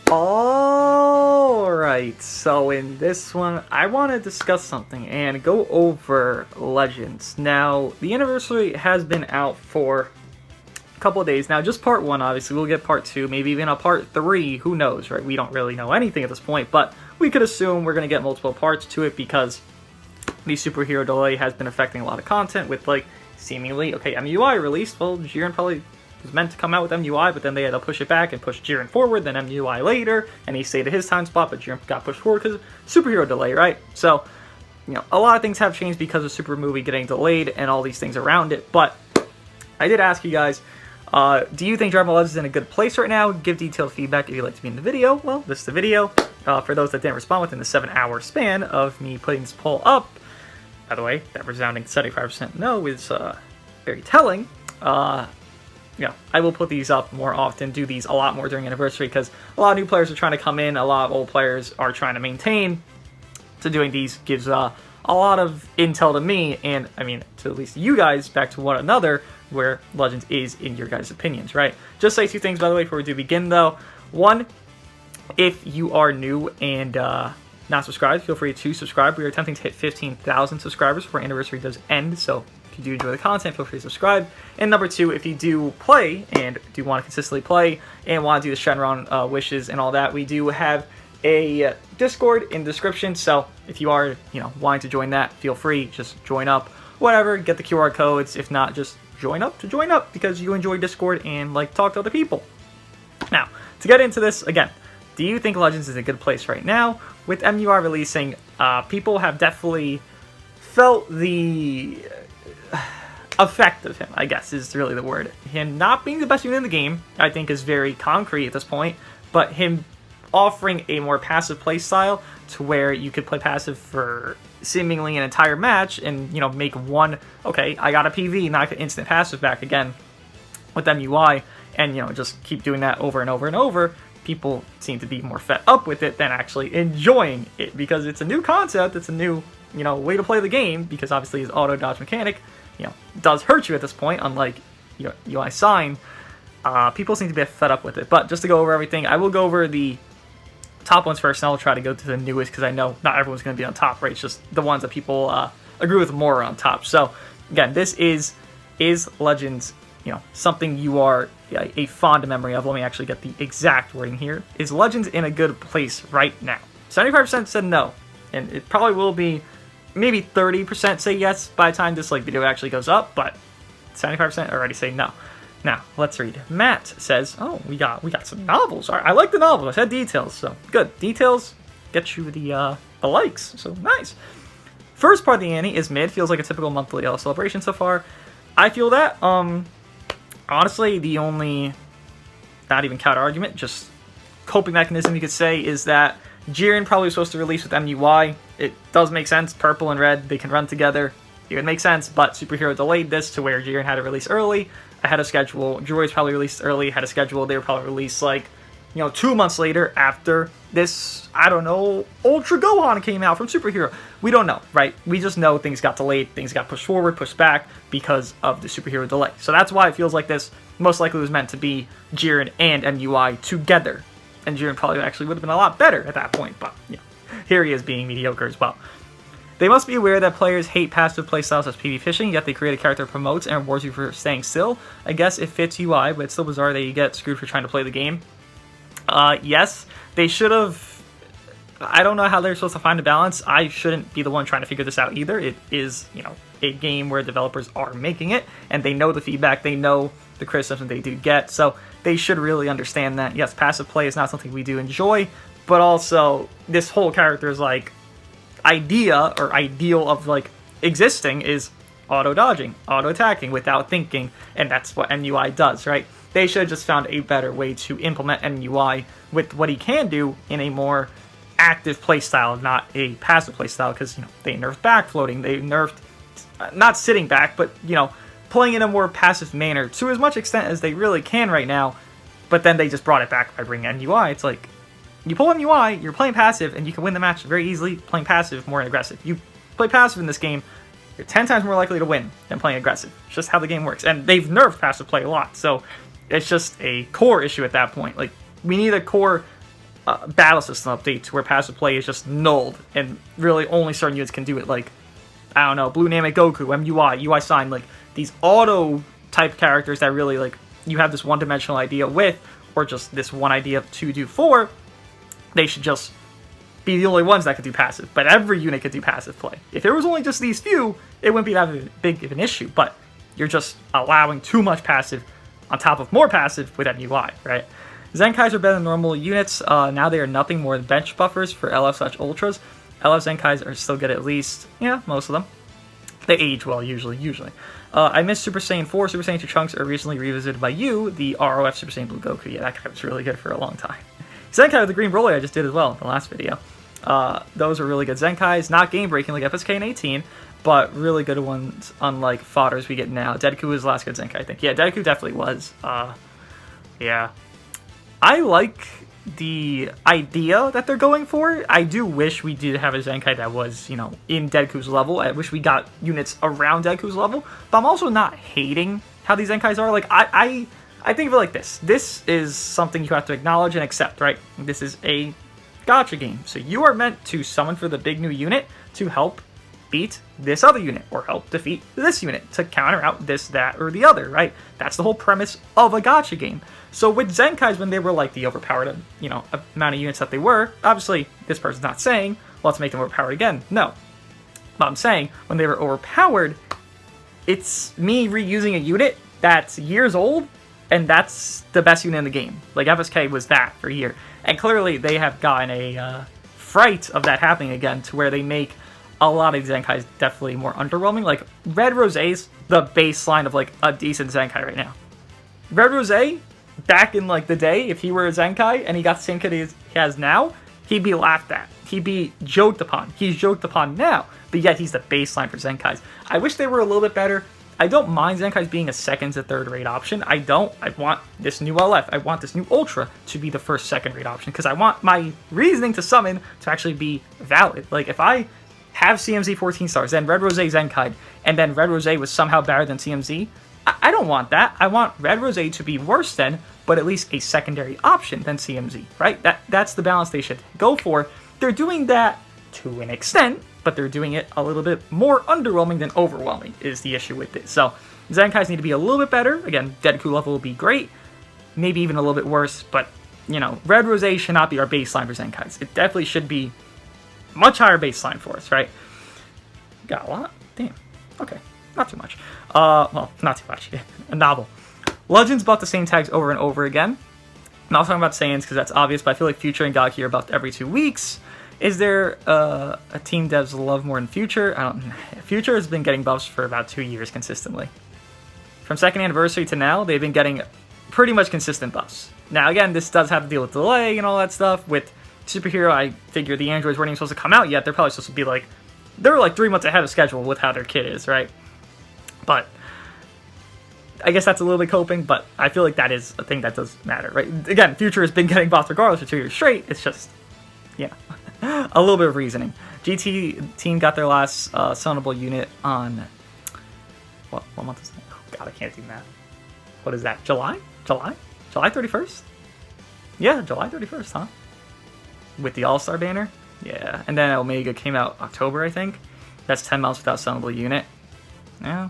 Alright, so in this one, I want to discuss something and go over Legends. Now, the anniversary has been out for a couple of days now, just part 1, obviously. We'll get part 2, maybe even a part 3, who knows, right? We don't really know anything at this point, but we could assume we're going to get multiple parts to it because the superhero delay has been affecting a lot of content with, like, seemingly, okay, MUI released, well, Jiren probably was meant to come out with MUI, but then they had to push it back and push Jiren forward, then MUI later, and he stayed at his time spot, but Jiren got pushed forward because of superhero delay, right? So, you know, a lot of things have changed because of Super Movie getting delayed and all these things around it, but I did ask you guys, do you think Dragon Ball Legends is in a good place right now? Give detailed feedback if you'd like to be in the video. Well, this is the video. For those that didn't respond within the 7-hour span of me putting this poll up, by the way, that resounding 75% no is very telling. You know, I will put these up more often, do these a lot more during anniversary because a lot of new players are trying to come in, a lot of old players are trying to maintain. So doing these gives a lot of intel to me, and I mean to at least you guys, back to one another, where Legends is in your guys' opinions, right? Just say 2 things, by the way, before we do begin though. 1, if you are new and not subscribed, feel free to subscribe. We are attempting to hit 15,000 subscribers before anniversary does end, so if you do enjoy the content, feel free to subscribe. And number 2, if you do play and do want to consistently play and want to do the Shenron wishes and all that, we do have a Discord in the description. So if you are, you know, wanting to join that, feel free, just join up, whatever, get the QR codes. If not, just join up because you enjoy Discord and like talk to other people. Now, to get into this again, do you think Legends is a good place right now? With MUI releasing, people have definitely felt the effect of him, I guess is really the word. Him not being the best unit in the game, I think, is very concrete at this point, but him offering a more passive play style to where you could play passive for seemingly an entire match and, you know, make one, okay, I got a PV, now I can instant passive back again with MUI, and, you know, just keep doing that over and over and over. People seem to be more fed up with it than actually enjoying it because it's a new concept, it's a new, you know, way to play the game, because obviously his auto dodge mechanic, you know, does hurt you at this point, unlike, you know, UI sign. People seem to be fed up with it. But just to go over everything, I will go over the top ones first, and I'll try to go to the newest, because I know not everyone's going to be on top, right? It's just the ones that people agree with more on top. So, again, this is Legends, you know, something you are a fond memory of. Let me actually get the exact wording here. Is Legends in a good place right now? 75% said no, and it probably will be maybe 30% say yes by the time this video actually goes up, but 75% already say no. Now, let's read. Matt says, oh, we got some novels. All right, I like the novels. I said details, so good. Details get you the likes, so nice. First part of the Annie is mid. Feels like a typical monthly celebration so far. I feel that. Honestly, the only, not even counter argument, just coping mechanism you could say is that Jiren probably was supposed to release with MUI. It does make sense. Purple and red, they can run together. It would make sense, but Superhero delayed this to where Jiren had to release early, ahead of schedule. Droids probably released early, ahead of schedule. They were probably released, like, you know, 2 months later after this, I don't know, Ultra Gohan came out from Superhero. We don't know, right? We just know things got delayed, things got pushed forward, pushed back because of the Superhero delay. So that's why it feels like this most likely was meant to be Jiren and MUI together. And Jiren probably actually would have been a lot better at that point, but, you know, here he is being mediocre as well. They must be aware that players hate passive playstyles as PvP fishing, yet they create a character that promotes and rewards you for staying still. I guess it fits UI, but it's still bizarre that you get screwed for trying to play the game. Yes, they should have. I don't know how they're supposed to find a balance. I shouldn't be the one trying to figure this out either. It is, you know, a game where developers are making it, and they know the feedback, they know the criticism they do get, so they should really understand that, yes, passive play is not something we do enjoy, but also this whole character's, like, idea or ideal of, like, existing is auto-dodging, auto-attacking without thinking, and that's what MUI does, right? They should have just found a better way to implement MUI with what he can do in a more active playstyle, not a passive playstyle, because, you know, they nerfed back floating, they nerfed, not sitting back, but, you know, playing in a more passive manner to as much extent as they really can right now, but then they just brought it back by bringing MUI. It's like, you pull MUI, you're playing passive, and you can win the match very easily playing passive, more aggressive. You play passive in this game, you're 10 times more likely to win than playing aggressive. It's just how the game works. And they've nerfed passive play a lot, so It's just a core issue at that point. Like, we need a core battle system update to where passive play is just nulled, and really only certain units can do it. Like, I don't know, Blue Namek Goku, MUI, UI Sign, like these auto type characters that really like you have this one-dimensional idea with, or just this one idea to do for, they should just be the only ones that could do passive. But every unit could do passive play. If there was only just these few, it wouldn't be that big of an issue. But you're just allowing too much passive on top of more passive with MUI, right? Zenkais are better than normal units. Now they are nothing more than bench buffers for LF/Ultras. LF Zenkais are still good at least, yeah, most of them. They age well, usually. I miss Super Saiyan 4. Super Saiyan 2 Trunks are recently revisited by you, the ROF Super Saiyan Blue Goku. Yeah, that guy was really good for a long time. Zenkai with the green Broly I just did as well in the last video. Those are really good Zenkais. Not game-breaking like FSK and 18, but really good ones, unlike fodders we get now. Deku was the last good Zenkai, I think. Yeah, Deku definitely was. Yeah. I like the idea that they're going for. I do wish we did have a Zenkai that was, you know, in Deku's level. I wish we got units around Deku's level, but I'm also not hating how these Zenkais are. Like, I think of it like this. This is something you have to acknowledge and accept, right? This is a gacha game, so you are meant to summon for the big new unit to help beat this other unit, or help defeat this unit, to counter out this, that, or the other, right? That's the whole premise of a gacha game. So with Zenkais, when they were like the overpowered, you know, amount of units that they were, obviously this person's not saying, well, let's make them overpowered again. No. But I'm saying, when they were overpowered, it's me reusing a unit that's years old, and that's the best unit in the game. Like, FSK was that for a year. And clearly, they have gotten a fright of that happening again, to where they make a lot of Zenkais definitely more underwhelming. Like, Red Rosé's the baseline of, like, a decent Zenkai right now. Red Rosé, back in, like, the day, if he were a Zenkai and he got the same kit he has now, he'd be laughed at. He'd be joked upon. He's joked upon now, but yet he's the baseline for Zenkais. I wish they were a little bit better. I don't mind Zenkais being a second to third rate option. I want this new LF. I want this new Ultra to be the first, second rate option, because I want my reasoning to summon to actually be valid. Like, if I have CMZ 14 stars, then Red Rosé Zenkai, and then Red Rosé was somehow better than CMZ, I don't want that. I want Red Rosé to be worse than, but at least a secondary option than CMZ, right? That's the balance they should go for. They're doing that to an extent, but they're doing it a little bit more underwhelming than overwhelming is the issue with this. So Zenkais need to be a little bit better. Again, Deku level will be great, maybe even a little bit worse, but, you know, Red Rosé should not be our baseline for Zenkais. It definitely should be much higher baseline for us, right? Got a lot? Damn. Okay. Not too much. Well, not too much. A novel. Legends buff the same tags over and over again. I'm not talking about Saiyans because that's obvious, but I feel like Future and Gaki are buffed every 2 weeks. Is there a team devs love more than Future? Future has been getting buffs for about 2 years consistently. From second anniversary to now, they've been getting pretty much consistent buffs. Now, again, this does have to deal with delay and all that stuff. With Superhero, I figure the androids weren't even supposed to come out yet. They're probably supposed to be like, they're like 3 months ahead of schedule with how their kit is, right? But I guess that's a little bit coping, but I feel like that is a thing that does matter, right? Again, Future has been getting buffed regardless for 2 years straight. It's just, yeah, a little bit of reasoning. GT team got their last summable unit on, what month is that? Oh god, I can't do math. What is that, July? July 31st? Yeah, July 31st, huh? With the All-Star banner? Yeah, and then Omega came out October, I think. That's 10 months without summable unit. Yeah.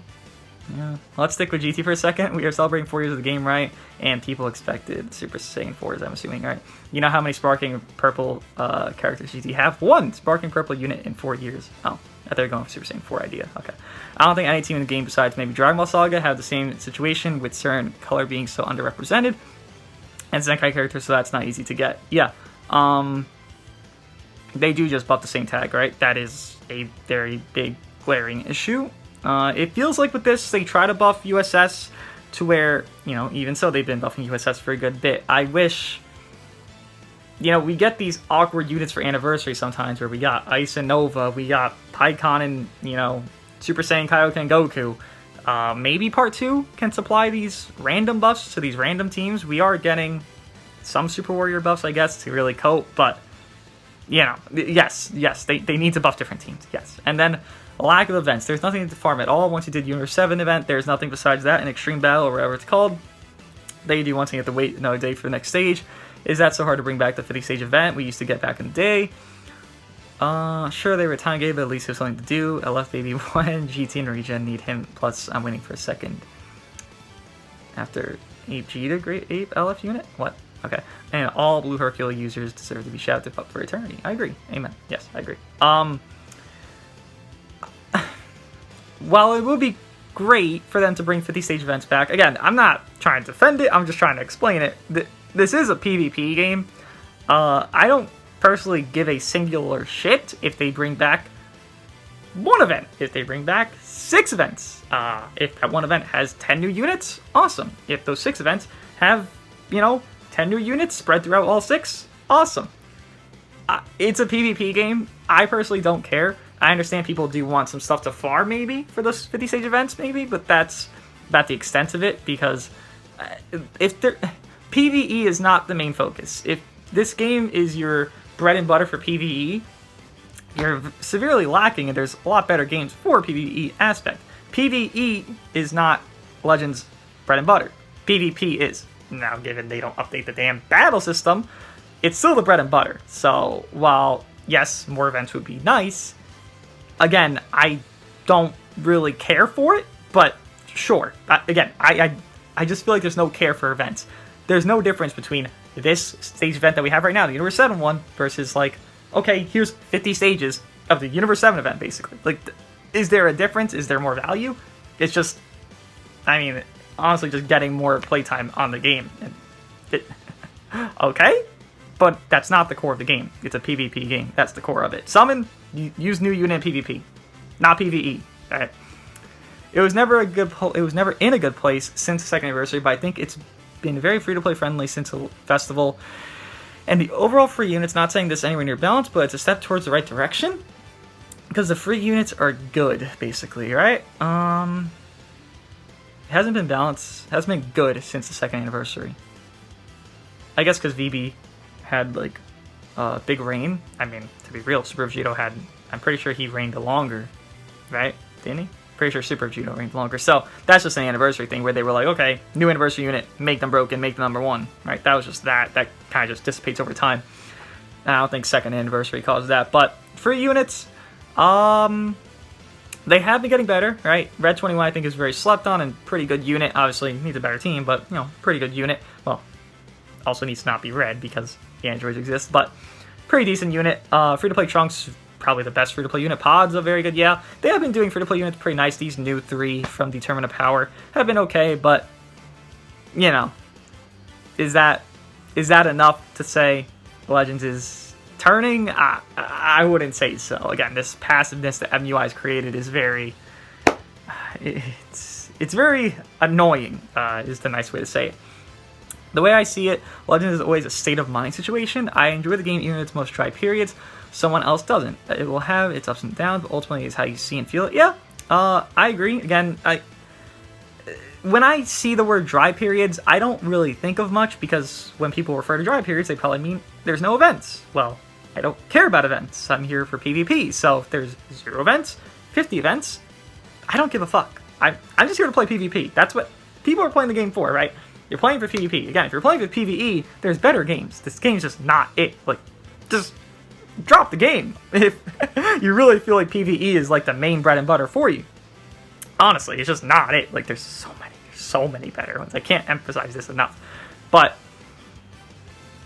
Let's stick with GT for a second. We are celebrating 4 years of the game, right? And people expected Super Saiyan 4s, I'm assuming, right? You know how many Sparking Purple characters GT have? 1 Sparking Purple unit in 4 years. Oh, I thought they were going for Super Saiyan 4 idea. Okay. I don't think any team in the game besides maybe Dragon Ball Saga have the same situation with certain color being so underrepresented. And Zenkai characters, so that's not easy to get. Yeah. They do just buff the same tag, right? That is a very big glaring issue. It feels like with this, they try to buff USS to where, you know, even so, they've been buffing USS for a good bit. I wish, you know, we get these awkward units for anniversary sometimes where we got Ice and Nova, we got Pikkon and, you know, Super Saiyan Kaioken and Goku. Maybe Part 2 can supply these random buffs to these random teams. We are getting some Super Warrior buffs, I guess, to really cope, but, you know, yes, they need to buff different teams, yes. And then lack of events. There's nothing to farm at all. Once you did Universe 7 event, there's nothing besides that in Extreme Battle or whatever it's called. they do one thing, you have to wait another day for the next stage. Is that so hard to bring back the 50 stage event we used to get back in the day? Sure, they were a time game, but at least there's something to do. LF Baby 1, GT and Regen need him, plus I'm waiting for a second. After Ape G to Great Ape LF unit? What? Okay. And all Blue Hercule users deserve to be shouted up for eternity. I agree. Amen. Yes, I agree. While it would be great for them to bring 50 stage events back, again, I'm not trying to defend it, I'm just trying to explain it. This is a PvP game. I don't personally give a singular shit if they bring back one event. If they bring back 6 events. If that one event has 10 new units, awesome. If those 6 events have, 10 new units spread throughout all 6, awesome. It's a PvP game. I personally don't care. I understand people do want some stuff to farm, maybe, for those 50 stage events, maybe, but that's about the extent of it, because if PvE is not the main focus. If this game is your bread and butter for PvE, you're severely lacking, and there's a lot better games for PvE aspect. PvE is not Legends' bread and butter. PvP is. Now, given they don't update the damn battle system, it's still the bread and butter. So, while, yes, more events would be nice, again, I don't really care for it, but sure. Again, I just feel like there's no care for events. There's no difference between this stage event that we have right now, the Universe 7 one, versus, like, okay, here's 50 stages of the Universe 7 event, basically. Like, is there a difference? Is there more value? It's just, I mean, honestly, just getting more playtime on the game. Okay? But that's not the core of the game. It's a PvP game. That's the core of it. Summon, use new unit in PvP, not PvE. Right? It was never in a good place since the second anniversary, but I think it's been very free-to-play friendly since the festival. And the overall free units, not saying this anywhere near balanced, but it's a step towards the right direction, because the free units are good, basically, right? It hasn't been balanced, hasn't been good since the second anniversary. I guess because VB had, like, big reign. I mean, to be real, Super Vegito had, I'm pretty sure he reigned longer, right? Didn't he? Pretty sure Super Vegito reigned longer. So that's just an anniversary thing where they were like, okay, new anniversary unit, make them broken, make them #1, right? That was just that. That kind of just dissipates over time. I don't think second anniversary caused that. But free units, they have been getting better, right? Red 21, I think, is very slept on and pretty good unit. Obviously, needs a better team, but, pretty good unit. Well, also needs to not be red because the androids exist, but pretty decent unit. Free-to-play Trunks, probably the best free-to-play unit. Pods are very good, yeah. They have been doing free-to-play units pretty nice. These new 3 from Determine of Power have been okay, but, is that enough to say Legends is turning? I wouldn't say so. Again, this passiveness that MUI has created is very... It's very annoying, is the nice way to say it. The way I see it, Legends is always a state of mind situation. I enjoy the game even in its most dry periods. Someone else doesn't. It will have its ups and downs, but ultimately it's how you see and feel it. Yeah, I agree. Again, when I see the word dry periods, I don't really think of much, because when people refer to dry periods, they probably mean there's no events. Well, I don't care about events. I'm here for PvP. So if there's 0 events, 50 events, I don't give a fuck. I'm just here to play PvP. That's what people are playing the game for, right? You're playing for PvP. Again, if you're playing for PvE, there's better games. This game's just not it. Like, just drop the game if you really feel like PvE is like the main bread and butter for you. Honestly, it's just not it. Like, there's so many better ones. I can't emphasize this enough. But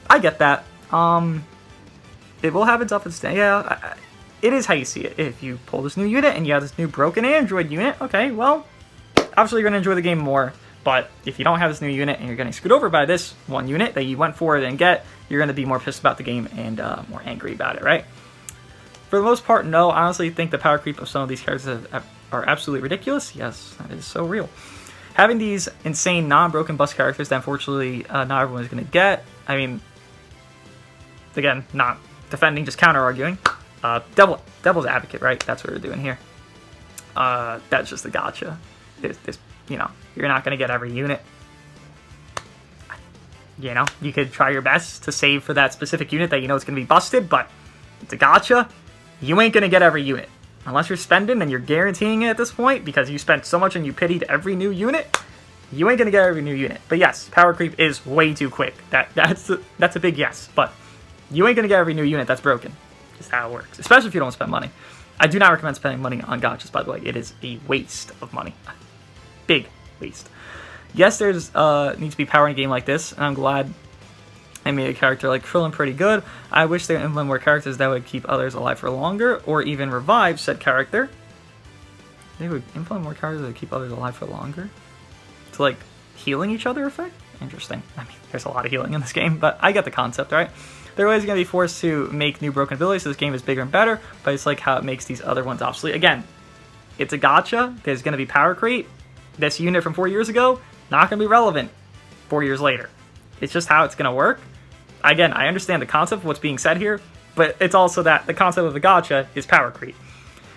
I get that. It will have its up and down. Yeah, it is how you see it. If you pull this new unit and you have this new broken android unit, okay, well, obviously you're going to enjoy the game more. But if you don't have this new unit and you're getting screwed over by this one unit that you went for it and get, you're going to be more pissed about the game and more angry about it, right? For the most part, no. I honestly think the power creep of some of these characters are absolutely ridiculous. Yes, that is so real. Having these insane non-broken bus characters that unfortunately not everyone's going to get. I mean, again, not defending, just counter-arguing. Devil's advocate, right? That's what we're doing here. That's just a gotcha. You're not going to get every unit. You could try your best to save for that specific unit that you know is going to be busted, but it's a gotcha. You ain't going to get every unit. Unless you're spending and you're guaranteeing it at this point, because you spent so much and you pitied every new unit, you ain't gonna get every new unit. But yes, power creep is way too quick. That's a big yes. But you ain't gonna get every new unit that's broken. Just how it works. Especially if you don't spend money. I do not recommend spending money on gachas, by the way. It is a waste of money. Big waste. Yes, there's needs to be power in a game like this, and I'm glad I made a character like Krillin pretty good. I wish they would implement more characters that would keep others alive for longer, or even revive said character. They would implement more characters that would keep others alive for longer? To like healing each other effect? Interesting. I mean, there's a lot of healing in this game, but I get the concept, right? They're always going to be forced to make new broken abilities, so this game is bigger and better, but it's like how it makes these other ones obsolete. Again, it's a gacha. There's going to be power creep. This unit from 4 years ago, not going to be relevant 4 years later. It's just how it's going to work. Again, I understand the concept of what's being said here, but it's also that the concept of a gacha is power creep.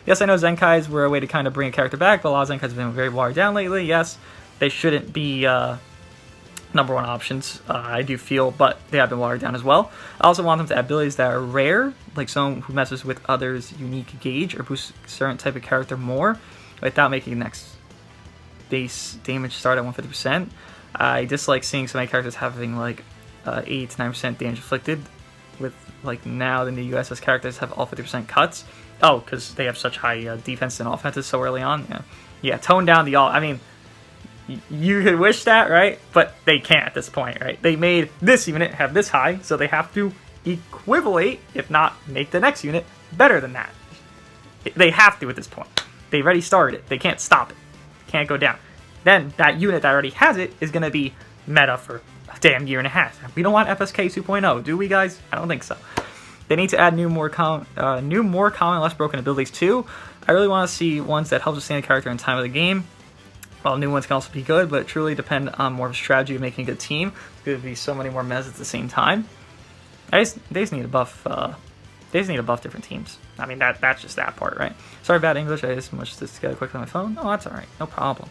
Yes, I know Zenkais were a way to kind of bring a character back, but a lot of Zenkais have been very watered down lately. Yes, they shouldn't be number one options, I do feel, but they have been watered down as well. I also want them to add abilities that are rare, like someone who messes with others' unique gauge or boosts a certain type of character more, without making the next base damage start at 150%. I dislike seeing so many characters having like 80 to 90% damage inflicted, with like now the new USS characters have all 50% cuts. Oh, because they have such high defense and offenses so early on. Yeah, tone down the all. I mean, you could wish that, right? But they can't at this point, right? They made this unit have this high, so they have to equivalate, if not make the next unit better than that. They have to at this point. They've already started it. They can't stop it. Can't go down. Then that unit that already has it is going to be meta for a damn year and a half. We don't want FSK 2.0, do we, guys? I don't think so. They need to add new, more common, less broken abilities too. I really want to see ones that help sustain a character in time of the game. Well, new ones can also be good, but truly depend on more of a strategy of making a good team. There's going to be so many more mezz at the same time. They just need to buff. They just need to buff different teams. I mean, that's just that part, right? Sorry about English. I just mushed this together quickly on my phone. Oh, that's all right. No problem.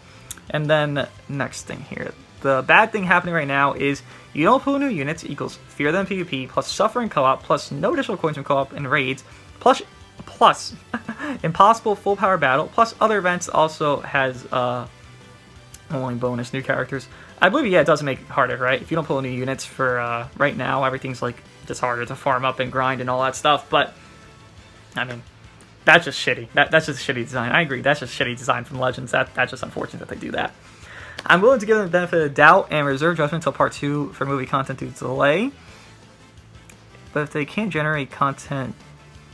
And then next thing here. The bad thing happening right now is you don't pull new units equals fear them PvP plus suffer in co-op plus no additional coins from co-op and raids plus impossible full power battle plus other events also has only bonus new characters. I believe, yeah, it does make it harder, right? If you don't pull new units for right now, everything's like just harder to farm up and grind and all that stuff. But I mean, that's just shitty. That's just shitty design. I agree. That's just shitty design from Legends. That's just unfortunate that they do that. I'm willing to give them the benefit of the doubt and reserve judgment until part 2 for movie content due to delay. But if they can't generate content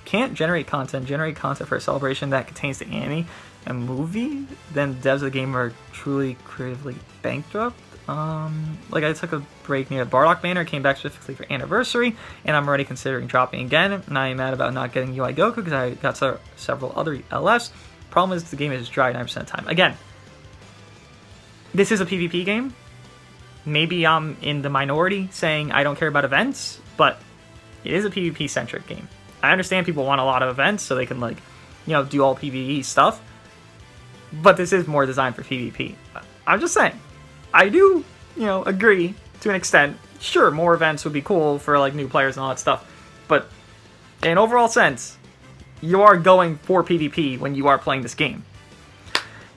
for a celebration that contains the anime and movie, then devs of the game are truly creatively bankrupt. Like I took a break near Bardock Manor, came back specifically for anniversary, and I'm already considering dropping again. And I am mad about not getting UI Goku because I got several other LFs. Problem is the game is dry 90% of the time. Again, this is a PvP game. Maybe I'm in the minority saying I don't care about events, but it is a PvP-centric game. I understand people want a lot of events so they can, like, you know, do all PvE stuff, but this is more designed for PvP. I'm just saying, I do, you know, agree to an extent. Sure, more events would be cool for, like, new players and all that stuff, but in an overall sense, you are going for PvP when you are playing this game.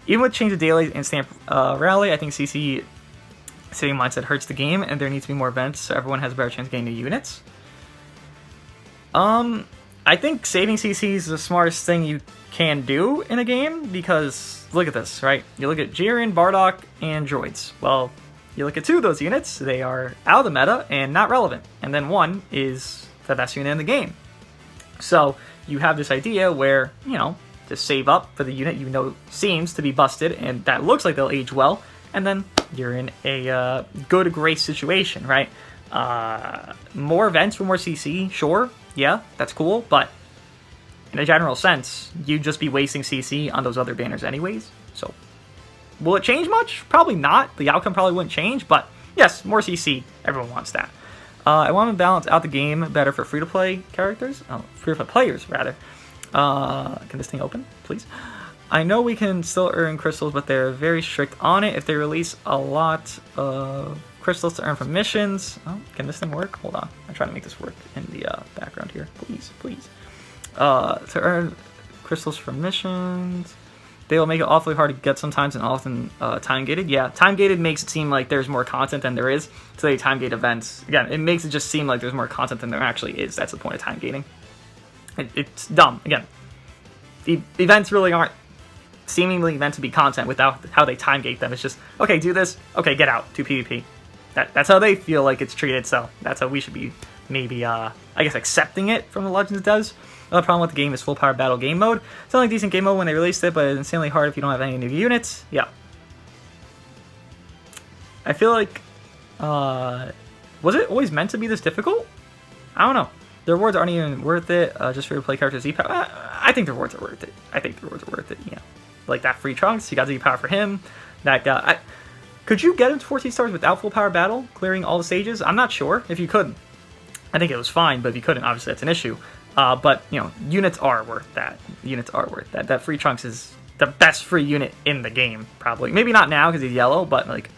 Even with change of daily and stamp rally, I think CC sitting mindset hurts the game, and there needs to be more events so everyone has a better chance of getting new units. I think saving CC is the smartest thing you can do in a game, because look at this, right? You look at Jiren, Bardock, and Droids. Well, you look at 2 of those units, they are out of the meta and not relevant. And then 1 is the best unit in the game. So you have this idea where, you know, to save up for the unit you know seems to be busted and that looks like they'll age well, and then you're in a good grace situation, right? More events for more CC, sure, yeah, that's cool, but in a general sense, you'd just be wasting CC on those other banners anyways, so will it change much? Probably not. The outcome probably wouldn't change, but yes, more CC, everyone wants that. I want to balance out the game better for free-to-play characters, free-to-play players, rather. Can this thing open, please? I know we can still earn crystals, but they're very strict on it. If they release a lot of crystals to earn from missions... Oh, can this thing work? Hold on. I'm trying to make this work in the background here. Please, please. To earn crystals from missions... They will make it awfully hard to get sometimes and often time-gated. Yeah, time-gated makes it seem like there's more content than there is. So they time-gate events. Again, it makes it just seem like there's more content than there actually is. That's the point of time-gating. It's dumb. Again, the events really aren't seemingly meant to be content without how they time-gate them. It's just, okay, do this. Okay, get out. Do PvP. That's how they feel like it's treated, so that's how we should be maybe, I guess, accepting it from the Legends devs. Another problem with the game is full power battle game mode. It's only decent game mode when they released it, but it's insanely hard if you don't have any new units. Yeah. I feel like, was it always meant to be this difficult? I don't know. The rewards aren't even worth it, just for you to play characters Z-Power. I think the rewards are worth it. Yeah. Like that free Trunks, you got Z-Power for him. That guy, could you get him to 14 stars without full power battle, clearing all the stages? I'm not sure if you could. I think it was fine, but if you couldn't, obviously that's an issue. But, you know, units are worth that. That free Trunks is the best free unit in the game, probably. Maybe not now because he's yellow, but, like,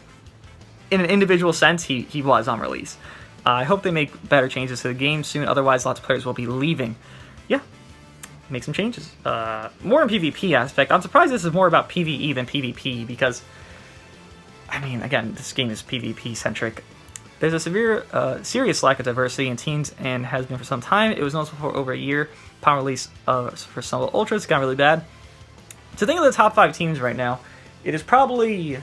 in an individual sense, he was on release. I hope they make better changes to the game soon, otherwise lots of players will be leaving. Yeah, make some changes. More in PvP aspect. I'm surprised this is more about PvE than PvP, because, I mean, again, this game is PvP-centric. There's a serious lack of diversity in teams and has been for some time. It was noticeable for over a year. Power release for some of the Ultras got really bad. To think of the top 5 teams right now, it is probably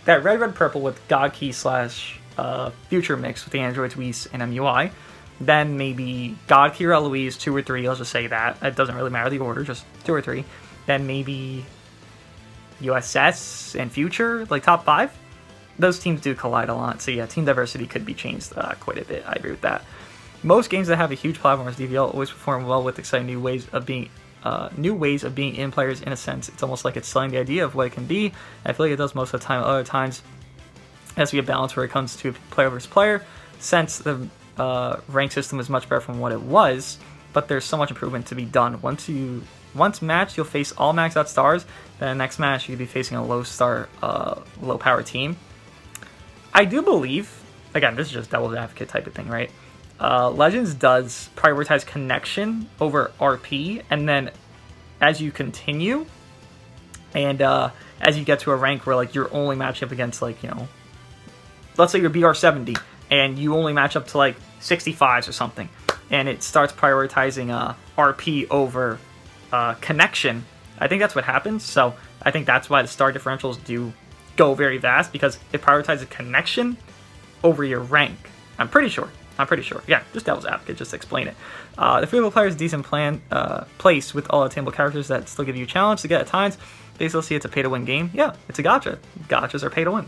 that red, purple with God Key / Future mix with the Androids, Whis, and MUI. Then maybe God Key or Eloise, 2 or 3, I'll just say that. It doesn't really matter the order, just 2 or 3. Then maybe USS and Future, like top 5. Those teams do collide a lot, so yeah, team diversity could be changed quite a bit. I agree with that. Most games that have a huge platform as DVL always perform well with exciting new ways of being in players. In a sense, it's almost like it's selling the idea of what it can be. I feel like it does most of the time. Other times, it has to be a balance where it comes to player versus player. Since the rank system is much better from what it was, but there's so much improvement to be done. Once matched, you'll face all maxed out stars. Then next match, you'll be facing a low star, low power team. I do believe, again, this is just devil's advocate type of thing, right? Legends does prioritize connection over RP, and then as you continue, and as you get to a rank where, like, you're only matching up against, like, you know, let's say you're BR 70, and you only match up to, like, 65s or something, and it starts prioritizing RP over connection. I think that's what happens, so I think that's why the star differentials do go very vast, because it prioritizes connection over your rank. I'm pretty sure. Yeah, just devil's advocate, just explain it. The free-to-play player is a decent place with all attainable characters that still give you a challenge to get at times. They still see it's a pay-to-win game. Yeah, it's a gacha. Gachas are pay-to-win.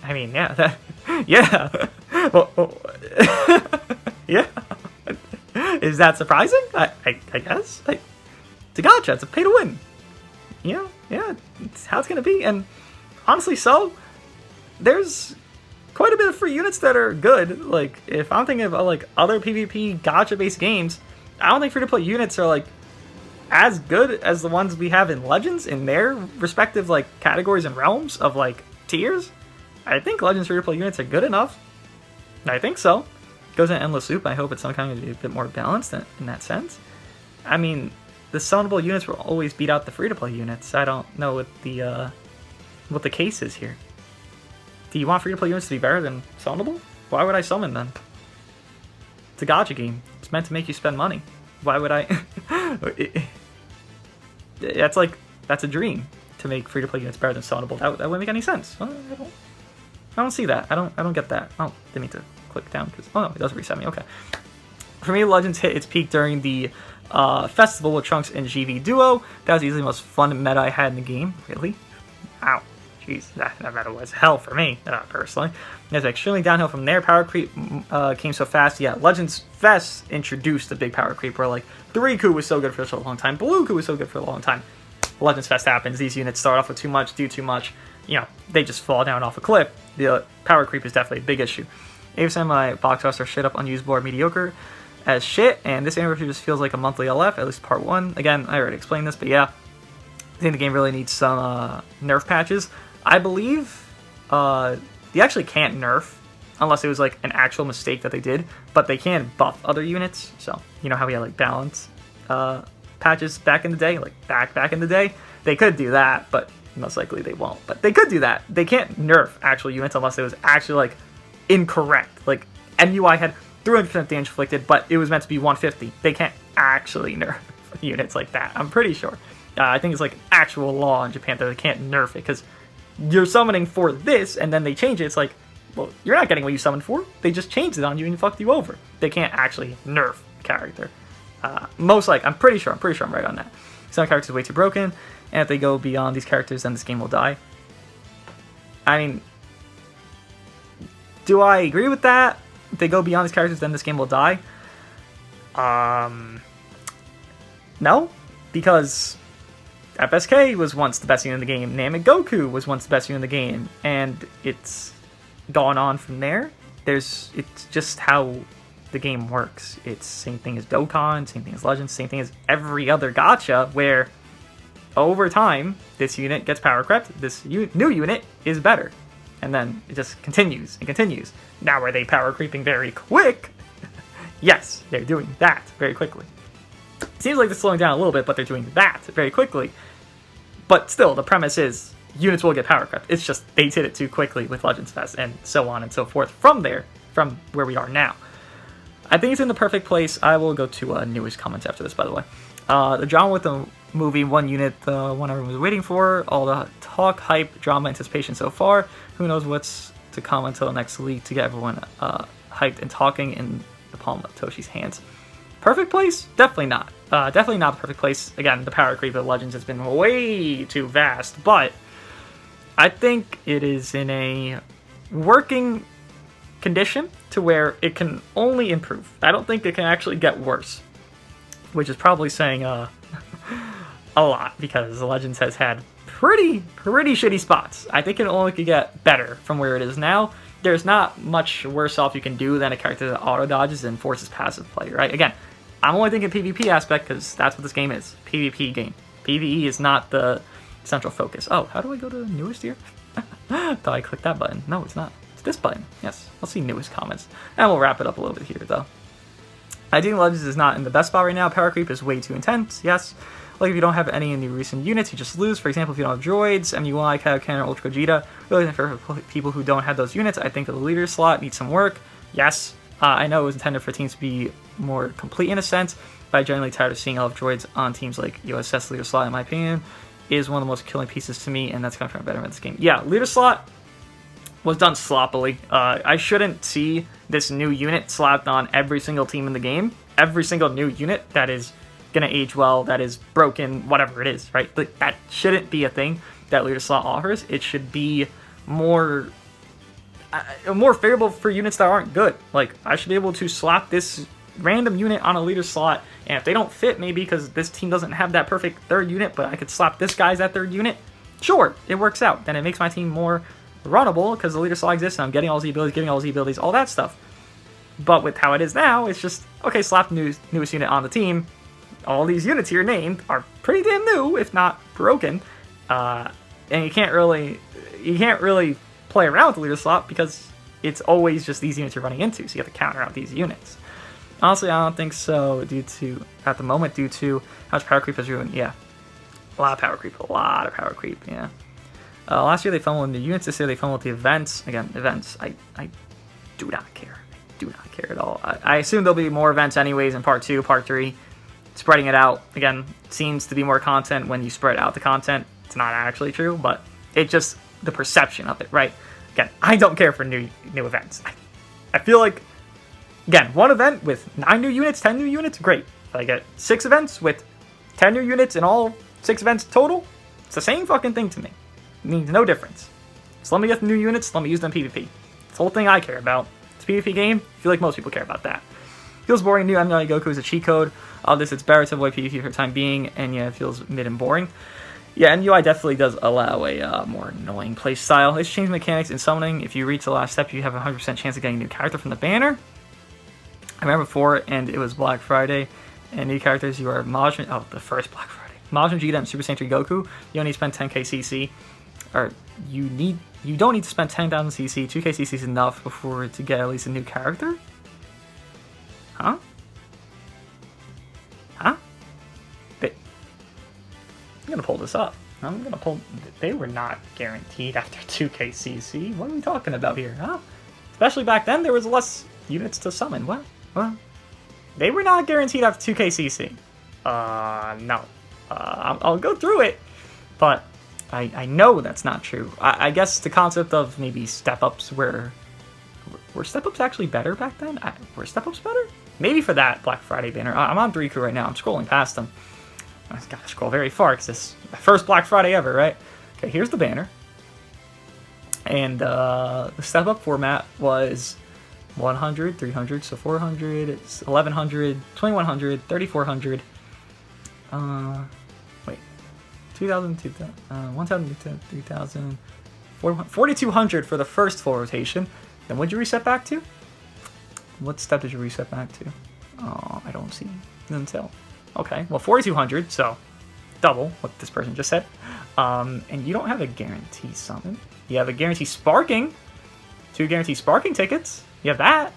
I mean, yeah, yeah. Yeah. Is that surprising? I guess. It's a gacha. It's a pay-to-win. Yeah, it's how it's gonna be, and honestly, so there's quite a bit of free units that are good. Like, if I'm thinking of like other PvP gacha-based games, I don't think free-to-play units are like as good as the ones we have in Legends in their respective like categories and realms of like tiers. I think Legends free-to-play units are good enough. I think so. It goes in an endless loop. I hope it's some kind of a bit more balanced in that sense. I mean, the summonable units will always beat out the free-to-play units. I don't know what the case is here. Do you want free-to-play units to be better than summonable? Why would I summon them? It's a gacha game. It's meant to make you spend money. Why would I? That's a dream to make free-to-play units better than summonable. That wouldn't make any sense. I don't see that. I don't get that. Oh, didn't mean to click down because oh no, it doesn't reset me. Okay. For me, Legends hit its peak during the festival with Trunks and GV Duo. That was easily the most fun meta I had in the game. Really? Ow. Jeez, that meta was hell for me, personally. It was extremely downhill from there. Power creep came so fast. Yeah, Legends Fest introduced the big power creep where, like, the Riku was so good for a long time. Blue Ku was so good for a long time. Legends Fest happens. These units start off with too much, do too much. You know, they just fall down off a cliff. The power creep is definitely a big issue. Every time my box roster shit up unusable or mediocre as shit, and this anniversary just feels like a monthly LF, at least part 1. Again, I already explained this, but yeah. I think the game really needs some nerf patches. I believe you actually can't nerf unless it was like an actual mistake that they did, but they can buff other units. So you know how we have like balance patches back in the day, like back in the day, they could do that, but most likely they won't. But they could do that. They can't nerf actual units unless it was actually like incorrect. Like MUI had 300% damage inflicted, but it was meant to be 150. They can't actually nerf units like that, I'm pretty sure. I think it's like actual law in Japan that they can't nerf it, because you're summoning for this, and then they change it. It's like, well, you're not getting what you summoned for. They just changed it on you and fucked you over. They can't actually nerf character. Most like, I'm pretty sure I'm right on that. Some characters are way too broken, and if they go beyond these characters, then this game will die. I mean, do I agree with that? If they go beyond these characters, then this game will die? No, because FSK was once the best unit in the game. Namek Goku was once the best unit in the game, and it's gone on from there. It's just how the game works. It's same thing as Dokkan, same thing as Legends, same thing as every other gacha, where over time this unit gets power crept, this new unit is better, and then it just continues and continues. Now, are they power creeping very quick? Yes, they're doing that very quickly. Seems like they're slowing down a little bit, but they're doing that very quickly. But still, the premise is units will get power crept. It's just they did it too quickly with Legends Fest and so on and so forth from there, from where we are now. I think it's in the perfect place. I will go to newest comments after this, by the way. The drama with the movie, one unit, the one everyone was waiting for, all the talk, hype, drama, anticipation so far. Who knows what's to come until the next leak to get everyone hyped and talking in the palm of Toshi's hands. Perfect place? Definitely not. Definitely not the perfect place. Again, the power creep of Legends has been way too vast, but I think it is in a working condition to where it can only improve. I don't think it can actually get worse, which is probably saying a lot, because the Legends has had pretty shitty spots. I think it only could get better from where it is now. There's not much worse off you can do than a character that auto dodges and forces passive play, right? Again, I'm only thinking PvP aspect because that's what this game is. PvP game. PvE is not the central focus. Oh, how do I go to newest here? Thought I clicked that button. No, it's not. It's this button. Yes, I'll see newest comments. And we'll wrap it up a little bit here, though. I think Legends is not in the best spot right now. Power creep is way too intense, yes. Like, if you don't have any in the recent units, you just lose. For example, if you don't have droids, MUI, Kaioken, or Ultra Gogeta, really for people who don't have those units, I think the leader slot needs some work. Yes, I know it was intended for teams to be more complete in a sense, but I'm generally tired of seeing all of droids on teams like USS leader slot, in my opinion, is one of the most killing pieces to me, and that's coming from a veteran of this game. Yeah, leader slot was done sloppily. I shouldn't see this new unit slapped on every single team in the game. Every single new unit that is going to age well, that is broken, whatever it is, right? Like, that shouldn't be a thing that leader slot offers. It should be more favorable for units that aren't good. Like, I should be able to slap this random unit on a leader slot, and if they don't fit, maybe because this team doesn't have that perfect third unit, but I could slap this guy as that third unit, sure, it works out. Then it makes my team more runnable because the leader slot exists and I'm getting all Z abilities, giving all Z abilities, all that stuff. But with how it is now, it's just, okay, slap the newest unit on the team. All these units here named are pretty damn new, if not broken, and you can't really play around with the leader slot because it's always just these units you're running into, so you have to counter out these units. Honestly, I don't think so, at the moment, due to how much power creep has ruined. Yeah, a lot of power creep, yeah. Last year they fumbled in the units, this year they fumbled with the events. Again, events, I do not care. I do not care at all. I assume there'll be more events anyways in part 2, part 3. Spreading it out, again, seems to be more content when you spread out the content. It's not actually true, but it's just the perception of it, right? Again, I don't care for new events. I feel like, again, one event with 9 new units, 10 new units, great. If I get 6 events with 10 new units and all 6 events total, it's the same fucking thing to me. It means no difference. So let me get the new units, let me use them in PvP. It's the whole thing I care about. It's a PvP game, I feel like most people care about that. Feels boring. New MUI Goku is a cheat code. It's better to avoid PvP for the time being, and yeah, it feels mid and boring. Yeah, MUI definitely does allow a more annoying play style. It's changed mechanics in summoning. If you reach the last step, you have a 100% chance of getting a new character from the banner. I remember before, and it was Black Friday, and new characters, you are Majin. Oh, the first Black Friday. Majin Vegeta and Super Saiyan 3 Goku. You only spend 10k CC, or you don't need to spend 10,000 CC. 2k CC is enough before to get at least a new character. Huh? gonna pull this up. I'm gonna pull. They were not guaranteed after 2KCC. What are we talking about here, huh? Especially back then, there was less units to summon. What? They were not guaranteed after 2KCC. No. I'll go through it, but I know that's not true. I guess the concept of maybe step-ups were step-ups actually better back then? Were step-ups better? Maybe for that Black Friday banner. I'm on DoooGote right now. I'm scrolling past them. I just gotta scroll very far because this is my first Black Friday ever, right? Okay, here's the banner. And the step-up format was 100, 300, so 400, it's 1100, 2100, 3400. Wait. 2000, 1000, 3000, 4200 for the first full rotation. Then what'd you reset back to? What step did you reset back to? Oh, I don't see. Doesn't tell. Okay, well, 4200, so double what this person just said. And you don't have a guarantee summon. You have a guarantee sparking. 2 guarantee sparking tickets. You have that.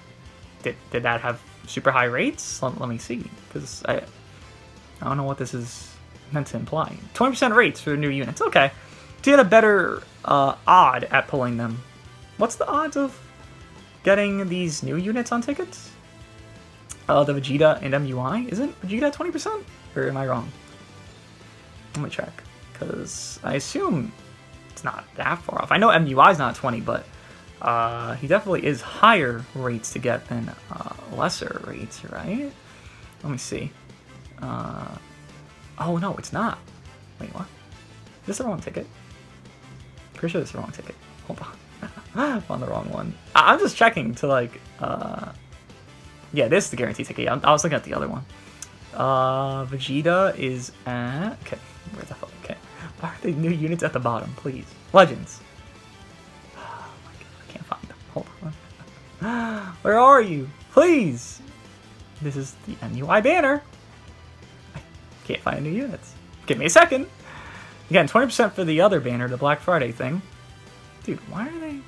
Did that have super high rates? Let me see, because I don't know what this is meant to imply. 20% rates for new units. Okay. So you had a better odd at pulling them. What's the odds of getting these new units on tickets? The Vegeta and MUI. Isn't Vegeta at 20%? Or am I wrong? Let me check. Because I assume it's not that far off. I know MUI's not 20, but he definitely is higher rates to get than lesser rates, right? Let me see. Oh, no, it's not. Wait, what? Is this the wrong ticket? Pretty sure this is the wrong ticket. Hold on. I'm on the wrong one. I'm just checking to, like, yeah, this is the guarantee ticket. I was looking at the other one. Vegeta is at... Okay, where the fuck? Okay. Why are the new units at the bottom, please? Legends. Oh my god, I can't find them. Hold on. Where are you? Please! This is the MUI banner. I can't find new units. Give me a second. Again, 20% for the other banner, the Black Friday thing. Dude, why are they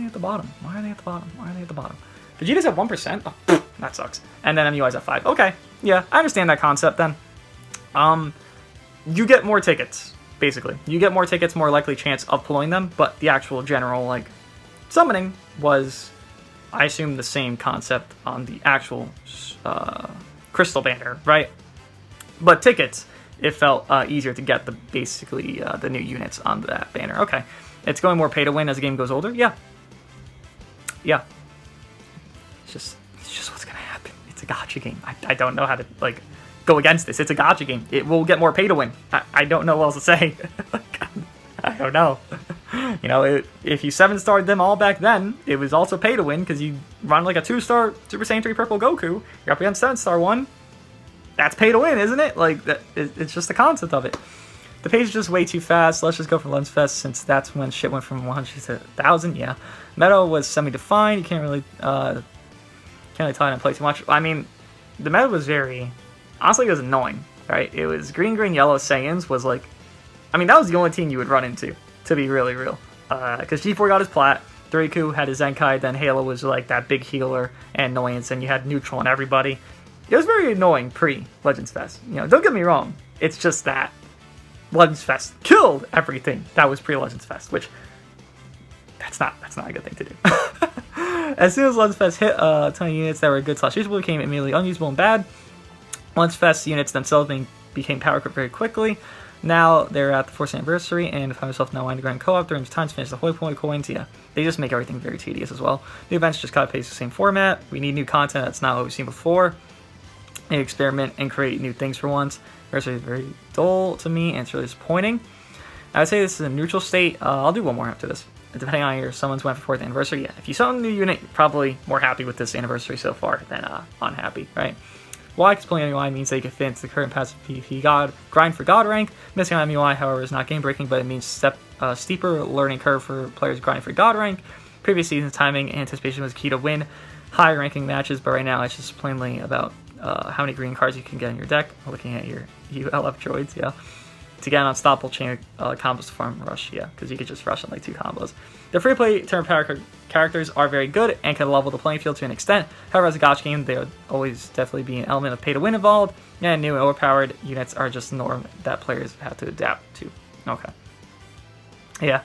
at the bottom? Why are they at the bottom? Why are they at the bottom? Vegeta's at 1%? Oh, that sucks. And then MUI's at 5. Okay, yeah, I understand that concept then. You get more tickets, basically. You get more tickets, more likely chance of pulling them, but the actual general, like, summoning was, I assume, the same concept on the actual Crystal banner, right? But tickets, it felt easier to get basically the new units on that banner. Okay, it's going more pay to win as the game goes older. Yeah. It's just what's gonna happen. It's a gacha game. I don't know how to like go against this. It's a gacha game. It will get more pay to win. I don't know what else to say. I don't know. You know, if you 7-starred them all back then, it was also pay to win because you run like a 2-star Super Saiyan 3 Purple Goku. You're up against 7-star one. That's pay to win, isn't it? Like it's just the concept of it. The page is just way too fast. Let's just go for Lens Fest since that's when shit went from 100 to 1,000. Yeah, meta was semi-defined. You can't really tell it and play too much. I mean, the meta was honestly, it was annoying. Right? It was green, yellow Saiyans was like, I mean, that was the only team you would run into, to be really real. Because G4 got his plat, Riku had his Zenkai, then Halo was like that big healer and annoyance, and you had neutral and everybody. It was very annoying pre-Legends Fest. You know, don't get me wrong. It's just that Legends Fest killed everything that was pre-Legends Fest, which that's not a good thing to do. As soon as Legends Fest hit 20 units that were good / usable became immediately unusable and bad. Legends Fest units themselves became power creep very quickly. Now they're at the 4th anniversary, and find myself now wanting to grind co-op during time to finish the Holy Point coins. Yeah, they just make everything very tedious as well. New events just copy paste the same format. We need new content that's not what we've seen before. They experiment and create new things for once. Anniversary is very dull to me, and it's really disappointing. I would say this is a neutral state. I'll do one more after this. Depending on your summons went for 4th anniversary, yeah. If you summon a new unit, you're probably more happy with this anniversary so far than unhappy, right? Why? Because pulling MUI means that you can fit into the current passive PvP grind for God rank. Missing on MUI, however, is not game breaking, but it means steeper learning curve for players grinding for God rank. Previous season's timing and anticipation was key to win higher ranking matches, but right now it's just plainly about how many green cards you can get in your deck. Looking at your ULF droids, yeah. to get an unstoppable chain combos to farm rush, yeah, because you could just rush in like 2 combos. The free-to-play turn power characters are very good and can level the playing field to an extent. However, as a gacha game, there would always definitely be an element of pay-to-win involved, and new and overpowered units are just the norm that players have to adapt to. Okay. Yeah.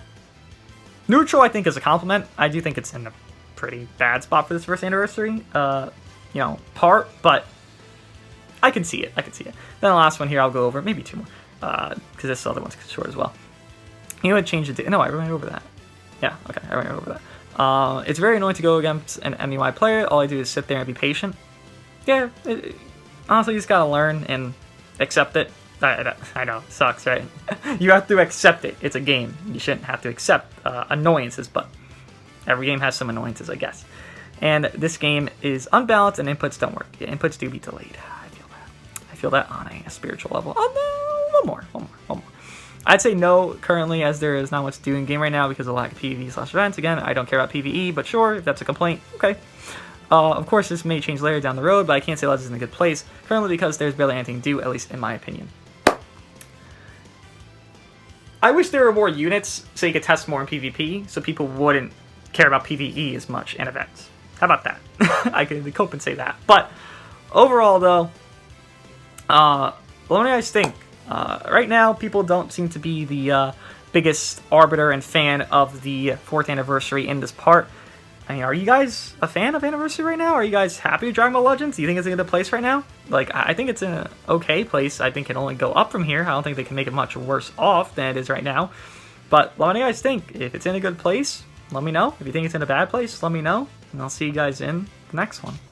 Neutral, I think, is a compliment. I do think it's in a pretty bad spot for this first anniversary, part, but I can see it. Then the last one here, I'll go over, maybe 2 more, because this other one's short as well. You would change it. No, I went over that. Yeah, okay, I went over that. It's very annoying to go against an MUI player. All I do is sit there and be patient. Yeah, honestly, you just gotta learn and accept it. I know, sucks, right? You have to accept it. It's a game. You shouldn't have to accept annoyances, but every game has some annoyances, I guess. And this game is unbalanced and inputs don't work. Yeah, inputs do be delayed. I feel that on a spiritual level. Oh no, one more. I'd say no currently, as there is not much to do in game right now because of lack of PvE/events. Again, I don't care about PvE, but sure, if that's a complaint, okay. Of course, this may change later down the road, but I can't say Legends is in a good place currently because there's barely anything to do, at least in my opinion. I wish there were more units so you could test more in PvP, so people wouldn't care about PvE as much in events. How about that? I could compensate that. But overall, though, let me guys think. Right now, people don't seem to be the biggest arbiter and fan of the 4th anniversary in this part. I mean, are you guys a fan of Anniversary right now? Are you guys happy with Dragon Ball Legends? Do you think it's in a good place right now? Like, I think it's in an okay place. I think it can only go up from here. I don't think they can make it much worse off than it is right now. But what do you guys think? If it's in a good place, let me know. If you think it's in a bad place, let me know. And I'll see you guys in the next one.